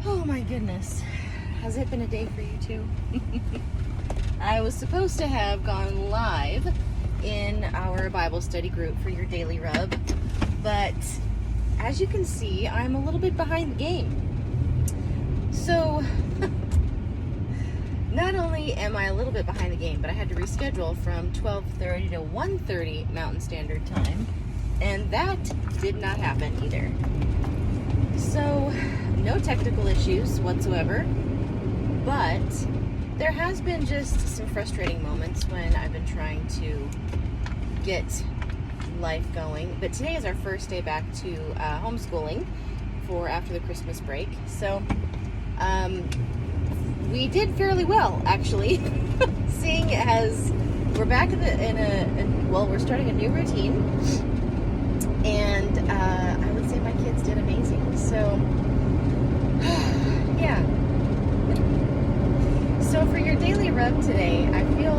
Oh my goodness. Has it been a day for you too? I was supposed to have gone live in our Bible study group for your daily rub, but as you can see, I'm a little bit behind the game. So, not only am I a little bit behind the game, but I had to reschedule from 12:30 to 1:30 Mountain Standard Time, and that did not happen either. So, no technical issues whatsoever, but there has been just some frustrating moments when I've been trying to get life going. But today is our first day back to homeschooling for after the Christmas break. So, we did fairly well, actually, seeing as we're back we're starting a new routine, and I would say my kids did amazing. So, yeah. So for your daily rub today, I feel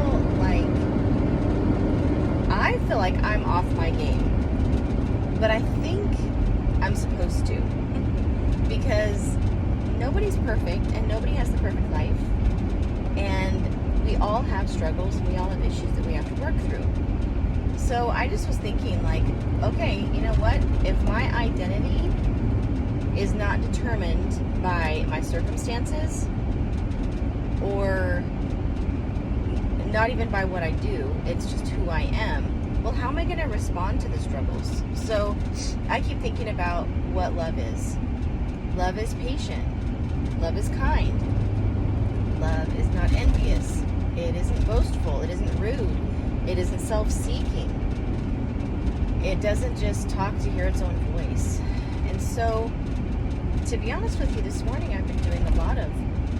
like I'm off my game, but I think I'm supposed to, because nobody's perfect and nobody has the perfect life, and we all have struggles and we all have issues that we have to work through. So I just was thinking, okay, you know what, if my identity is not determined by my circumstances or not even by what I do, it's just who I am, well, how am I going to respond to the struggles? So I keep thinking about what love is. Love is patient. Love is kind. Love is not envious. It isn't boastful. It isn't rude. It isn't self-seeking. It doesn't just talk to hear its own voice. And so, to be honest with you, this morning I've been doing a lot of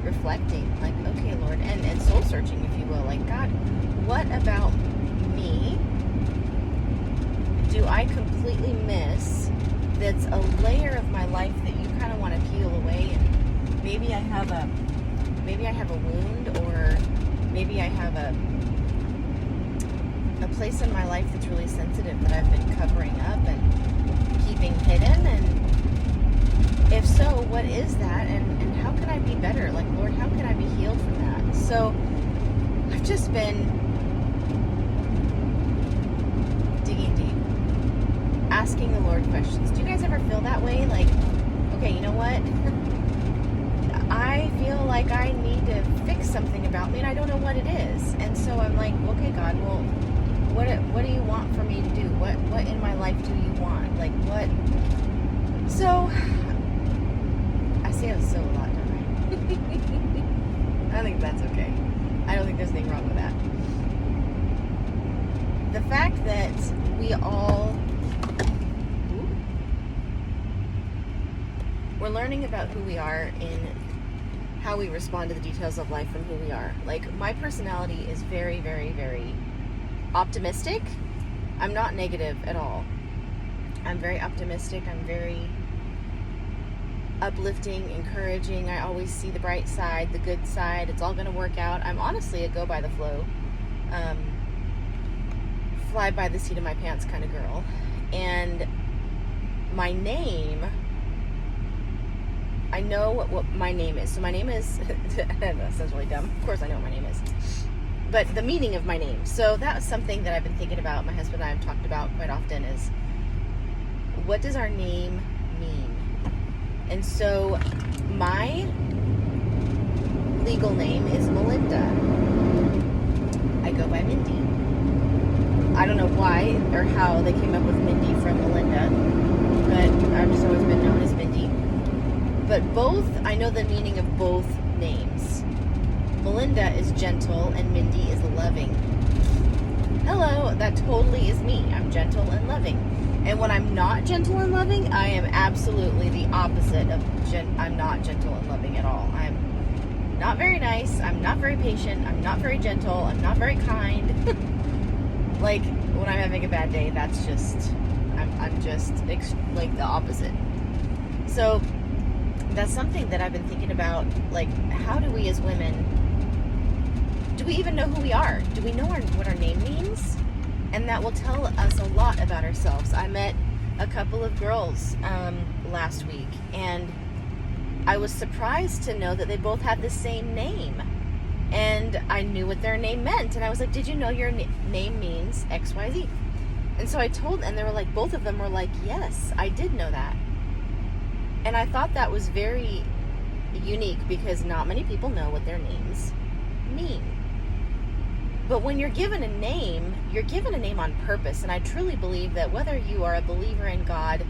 reflecting, okay, Lord, and soul searching, if you will. God, what about me do I completely miss that's a layer of my life that you kind of want to peel away? And maybe I have a wound, or maybe I have a place in my life that's really sensitive that I've been covering up and keeping hidden. And if so, what is that, and how can I be better? Lord, how can I be healed from that? So I've just been digging deep, asking the Lord questions. Do you guys ever feel that way? Okay, you know what? I feel like I need to fix something about me and I don't know what it is. And so I'm okay, God, well, what do you want for me to do? What in my life do you want? What? So I say so a lot, don't I? I think that's okay. I don't think there's anything wrong with that. The fact that we're learning about who we are in how we respond to the details of life from who we are. My personality is very, very, very optimistic. I'm not negative at all. I'm very optimistic. I'm very uplifting, encouraging. I always see the bright side, the good side. It's all going to work out. I'm honestly a go by the flow, fly by the seat of my pants kind of girl. And my name, I know what my name is. So my name is, that sounds really dumb. Of course I know what my name is. But the meaning of my name. So that's something that I've been thinking about, my husband and I have talked about quite often, is what does our name mean? And so my legal name is Melinda. I go by Mindy. I don't know why or how they came up with Mindy from Melinda, but I've just always been known as Mindy. But I know the meaning of both names. Melinda is gentle and Mindy is loving. Hello, that totally is me. I'm gentle and loving. And when I'm not gentle and loving, I am absolutely the opposite of I'm not gentle and loving at all. I'm not very nice. I'm not very patient. I'm not very gentle. I'm not very kind. When I'm having a bad day, that's just, I'm just the opposite. So that's something that I've been thinking about. How do we as women, do we even know who we are? Do we know what our name means? And that will tell us a lot about ourselves. I met a couple of girls last week, and I was surprised to know that they both had the same name. And I knew what their name meant. And I was like, did you know your name means XYZ? And so I told, and they were like, both of them were like, yes, I did know that. And I thought that was very unique because not many people know what their names mean. But when you're given a name, you're given a name on purpose. And I truly believe that whether you are a believer in God,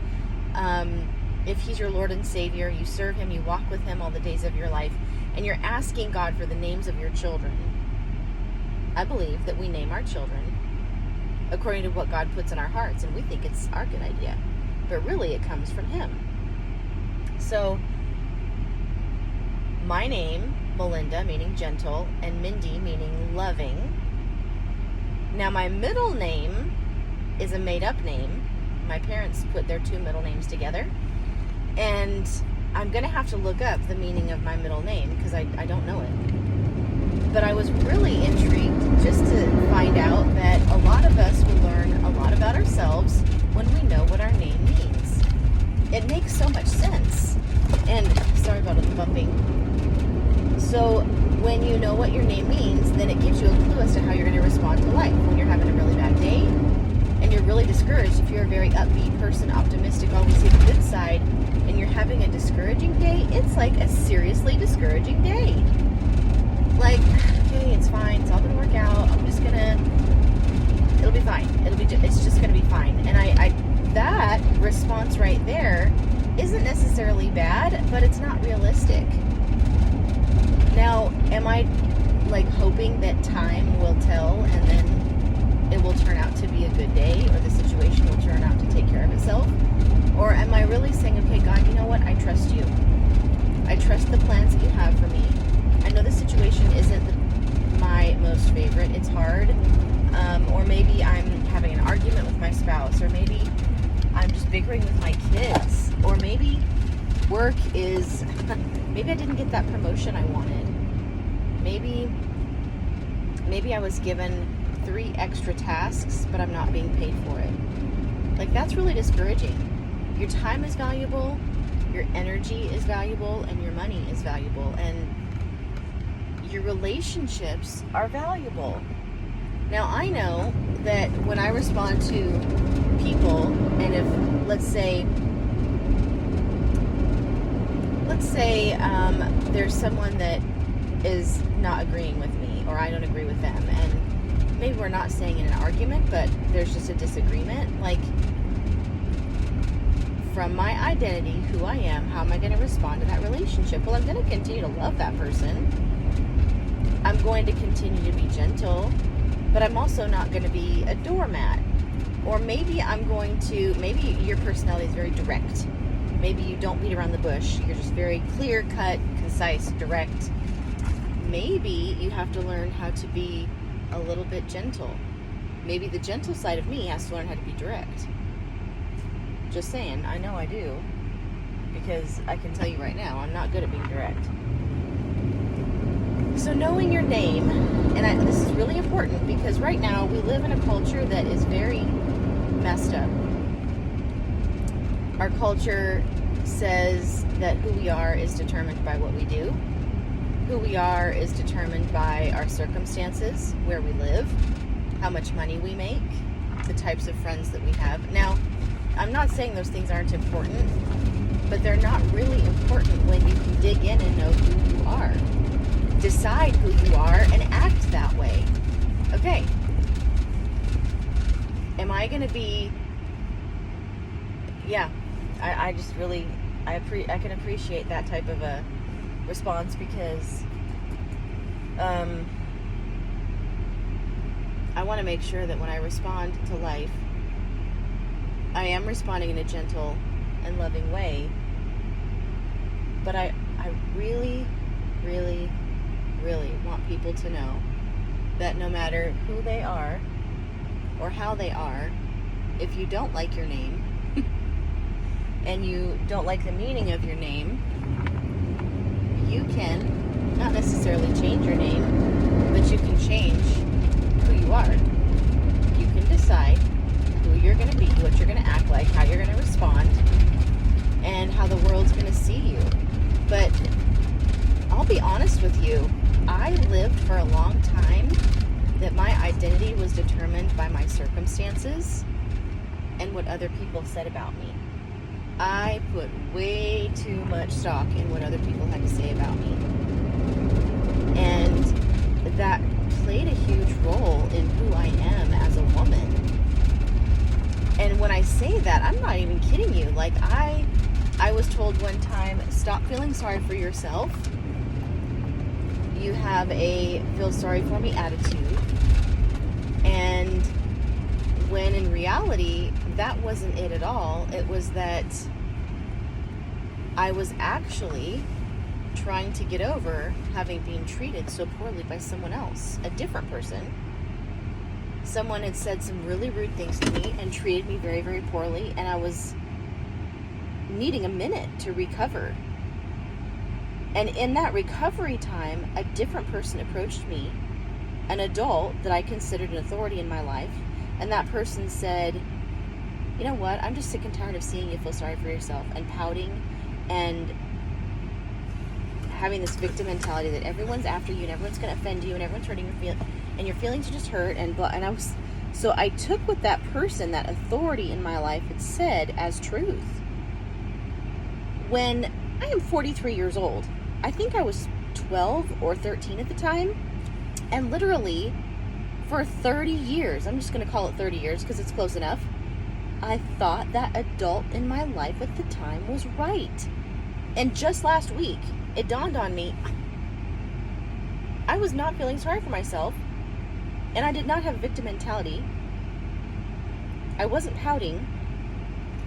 if He's your Lord and Savior, you serve Him, you walk with Him all the days of your life, and you're asking God for the names of your children, I believe that we name our children according to what God puts in our hearts, and we think it's our good idea. But really, it comes from Him. So, my name, Melinda, meaning gentle, and Mindy, meaning loving. Now, my middle name is a made-up name. My parents put their two middle names together. And I'm going to have to look up the meaning of my middle name because I don't know it. But I was really intrigued just to find out that a lot of us will learn a lot about ourselves when we know what our name means. It makes so much sense. And sorry about the bumping. So when you know what your name means, then it gives you a clue as to how you're going to respond to life. When you're having a really bad day and you're really discouraged, if you're a very upbeat person, optimistic, always see the good side, and you're having a discouraging day, it's like a seriously discouraging day. Like, okay, it's fine, it's all gonna work out, it'll be fine, it's just gonna be fine. And I that response right there isn't necessarily bad, but it's not realistic. Now, am I like hoping that time will tell and then it will turn out to be a good day, or the situation will turn out to take care of itself? Or am I really saying, okay, God, you know what? I trust you. I trust the plans that you have for me. I know the situation isn't my most favorite. It's hard. Or maybe I'm having an argument with my spouse. Or maybe I'm just bickering with my kids. Or maybe work is, maybe I didn't get that promotion I wanted. Maybe I was given 3 extra tasks, but I'm not being paid for it. Like, that's really discouraging. Your time is valuable, your energy is valuable, and your money is valuable, and your relationships are valuable. Now, I know that when I respond to people, and if, let's say there's someone that is not agreeing with me, or I don't agree with them, and maybe we're not saying in an argument, but there's just a disagreement, like, from my identity, who I am, how am I going to respond to that relationship? Well, I'm going to continue to love that person. I'm going to continue to be gentle, but I'm also not going to be a doormat. Or maybe maybe your personality is very direct. Maybe you don't beat around the bush. You're just very clear cut, concise, direct. Maybe you have to learn how to be a little bit gentle. Maybe the gentle side of me has to learn how to be direct. Just saying, I know I do, because I can tell you right now, I'm not good at being direct. So knowing your name, and this is really important because right now we live in a culture that is very messed up. Our culture says that who we are is determined by what we do. Who we are is determined by our circumstances, where we live, how much money we make, the types of friends that we have. Now, I'm not saying those things aren't important, but they're not really important when you can dig in and know who you are. Decide who you are and act that way. Okay. Am I going to be... Yeah. I just really... I can appreciate that type of a response because I want to make sure that when I respond to life, I am responding in a gentle and loving way, but I really, really, really want people to know that no matter who they are or how they are, if you don't like your name and you don't like the meaning of your name, you can not necessarily change your name, but you can change who you are. You can decide who you're going to be, what you're going to act like, how you're going to respond, and how the world's going to see you. But you, I lived for a long time that my identity was determined by my circumstances and what other people said about me. I put way too much stock in what other people had to say about me. And that played a huge role in who I am as a woman. And when I say that, I'm not even kidding you. Like, I was told one time, stop feeling sorry for yourself. You have a feel sorry for me attitude. And when in reality, that wasn't it at all. It was that I was actually trying to get over having been treated so poorly by someone else, a different person. Someone had said some really rude things to me and treated me very, very poorly, and I was needing a minute to recover. And in that recovery time, a different person approached me, an adult that I considered an authority in my life, and that person said, you know what, I'm just sick and tired of seeing you feel sorry for yourself and pouting and having this victim mentality that everyone's after you and everyone's going to offend you and everyone's hurting your feelings and your feelings are just hurt and blah. And so I took what that person, that authority in my life had said as truth. When I am 43 years old, I think I was 12 or 13 at the time, and literally for 30 years, I'm just going to call it 30 years because it's close enough, I thought that adult in my life at the time was right. And just last week, it dawned on me, I was not feeling sorry for myself, and I did not have a victim mentality. I wasn't pouting.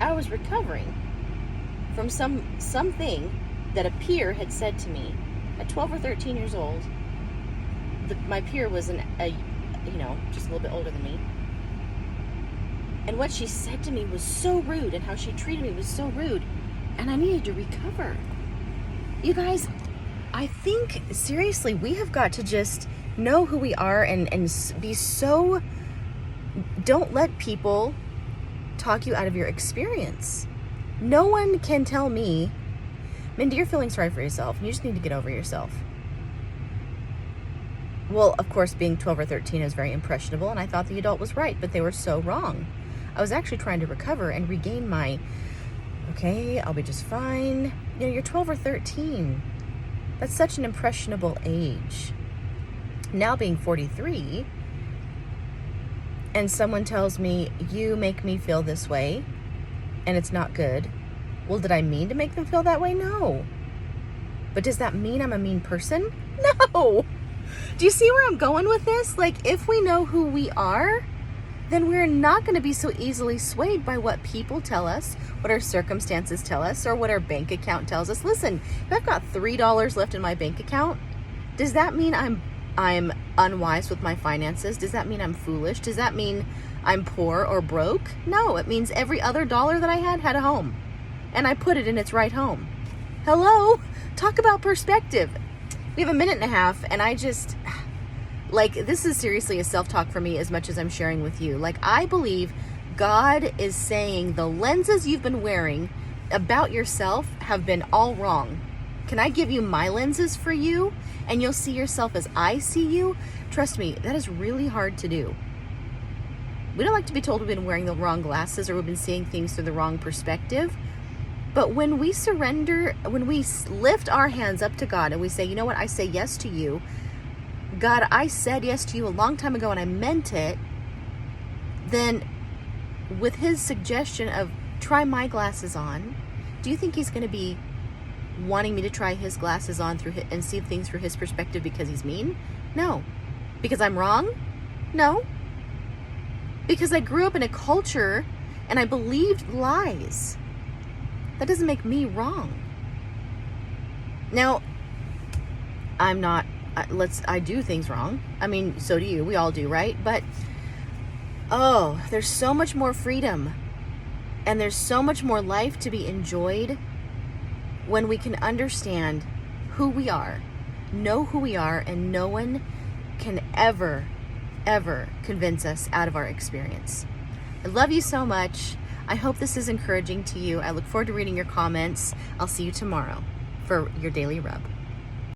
I was recovering from something that a peer had said to me at 12 or 13 years old. My peer was just a little bit older than me. And what she said to me was so rude, and how she treated me was so rude, and I needed to recover. You guys, I think, seriously, we have got to just know who we are and be so... Don't let people talk you out of your experience. No one can tell me, Mindy, you're feeling sorry for yourself, and you just need to get over yourself. Well, of course, being 12 or 13 is very impressionable, and I thought the adult was right, but they were so wrong. I was actually trying to recover and regain my, okay, I'll be just fine. You know, you're 12 or 13. That's such an impressionable age. Now being 43, and someone tells me, you make me feel this way, and it's not good. Well, did I mean to make them feel that way? No. But does that mean I'm a mean person? No. Do you see where I'm going with this? Like, if we know who we are, then we're not going to be so easily swayed by what people tell us, what our circumstances tell us, or what our bank account tells us. Listen, if I've got $3 left in my bank account, does that mean I'm unwise with my finances? Does that mean I'm foolish? Does that mean I'm poor or broke? No, it means every other dollar that I had a home, and I put it in its right home. Hello? Talk about perspective. We have a minute and a half, and I just... Like, this is seriously a self-talk for me as much as I'm sharing with you. Like, I believe God is saying the lenses you've been wearing about yourself have been all wrong. Can I give you my lenses for you? And you'll see yourself as I see you? Trust me, that is really hard to do. We don't like to be told we've been wearing the wrong glasses or we've been seeing things through the wrong perspective. But when we surrender, when we lift our hands up to God and we say, you know what, I say yes to you. God, I said yes to you a long time ago and I meant it. Then with his suggestion of try my glasses on, do you think he's going to be wanting me to try his glasses on and see things through his perspective because he's mean? No. Because I'm wrong? No. Because I grew up in a culture and I believed lies. That doesn't make me wrong. Now, I'm not, I do things wrong. I mean, so do you. We all do, right? But, oh, there's so much more freedom and there's so much more life to be enjoyed when we can understand who we are, know who we are, and no one can ever convince us out of our experience. I love you so much. I hope this is encouraging to you. I look forward to reading your comments. I'll see you tomorrow for your Daily Rub.